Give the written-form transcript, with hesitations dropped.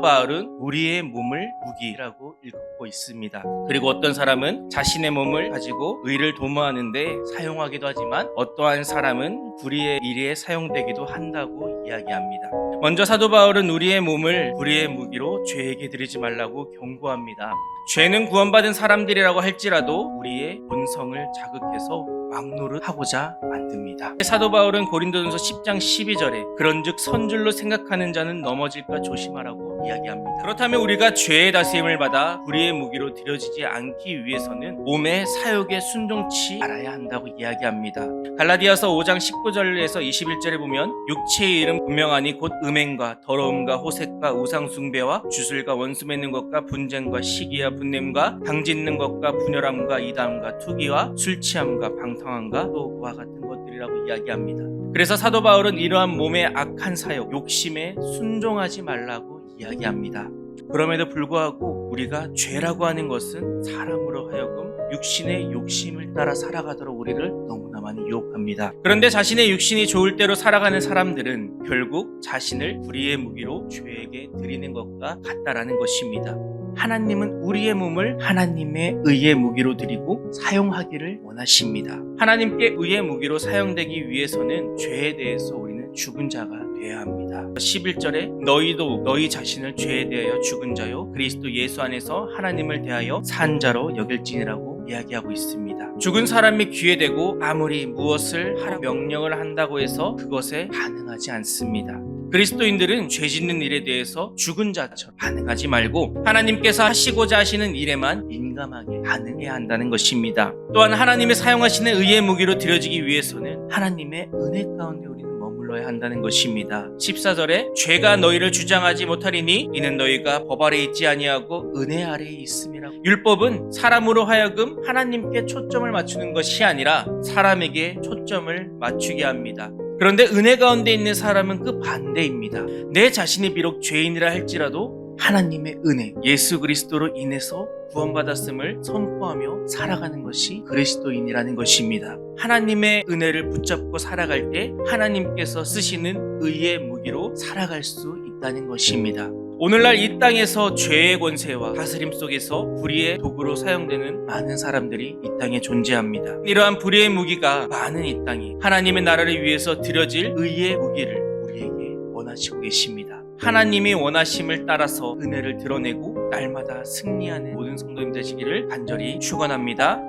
바울은 우리의 몸을 무기라고 읽고 있습니다. 그리고 어떤 사람은 자신의 몸을 가지고 의를 도모하는 데 사용하기도 하지만 어떠한 사람은 불의의 일에 사용되기도 한다고 이야기합니다. 먼저 사도 바울은 우리의 몸을 불의의 무기로 죄에게 드리지 말라고 경고합니다. 죄는 구원받은 사람들이라고 할지라도 우리의 본성을 자극해서 막노릇하고자 만듭니다. 사도 바울은 고린도전서 10장 12절에 그런즉 선줄로 생각하는 자는 넘어질까 조심하라고 이야기합니다. 그렇다면 우리가 죄의 다스림을 받아 불의의 무기로 들여지지 않기 위해서는 몸의 사욕에 순종치 말아야 한다고 이야기합니다. 갈라디아서 5장 19절에서 21절에 보면 육체의 일은 분명하니 곧 음행과 더러움과 호색과 우상숭배와 주술과 원수 맺는 것과 분쟁과 시기와 분냄과 당짓는 것과 분열함과 이담과 투기와 술취함과 방탕함과 또 그와 같은 것들이라고 이야기합니다. 그래서 사도 바울은 이러한 몸의 악한 사욕, 욕심에 순종하지 말라고 이야기합니다. 그럼에도 불구하고 우리가 죄라고 하는 것은 사람으로 하여금 육신의 욕심을 따라 살아가도록 우리를 너무나 많이 유혹합니다. 그런데 자신의 육신이 좋을 대로 살아가는 사람들은 결국 자신을 불의의 무기로 죄에게 드리는 것과 같다라는 것입니다. 하나님은 우리의 몸을 하나님의 의의 무기로 드리고 사용하기를 원하십니다. 하나님께 의의 무기로 사용되기 위해서는 죄에 대해서 우리는 죽은 자가 되어야 합니다. 11절에 너희도 너희 자신을 죄에 대하여 죽은 자요 그리스도 예수 안에서 하나님을 대하여 산 자로 여길지니라고 이야기하고 있습니다. 죽은 사람이 귀에 대고 아무리 무엇을 하라 명령을 한다고 해서 그것에 반응하지 않습니다. 그리스도인들은 죄 짓는 일에 대해서 죽은 자처럼 반응하지 말고 하나님께서 하시고자 하시는 일에만 민감하게 반응해야 한다는 것입니다. 또한 하나님의 사용하시는 의의 무기로 드려지기 위해서는 하나님의 은혜 가운데 우리는 머물러야 한다는 것입니다. 14절에 죄가 너희를 주장하지 못하리니 이는 너희가 법 아래 있지 아니하고 은혜 아래에 있음이라고. 율법은 사람으로 하여금 하나님께 초점을 맞추는 것이 아니라 사람에게 초점을 맞추게 합니다. 그런데 은혜 가운데 있는 사람은 그 반대입니다. 내 자신이 비록 죄인이라 할지라도 하나님의 은혜, 예수 그리스도로 인해서 구원받았음을 선포하며 살아가는 것이 그리스도인이라는 것입니다. 하나님의 은혜를 붙잡고 살아갈 때 하나님께서 쓰시는 의의 무기로 살아갈 수 있다는 것입니다. 오늘날 이 땅에서 죄의 권세와 다스림 속에서 불의의 도구로 사용되는 많은 사람들이 이 땅에 존재합니다. 이러한 불의의 무기가 많은 이 땅에 하나님의 나라를 위해서 드려질 의의 무기를 우리에게 원하시고 계십니다. 하나님이 원하심을 따라서 은혜를 드러내고 날마다 승리하는 모든 성도님 되시기를 간절히 축원합니다.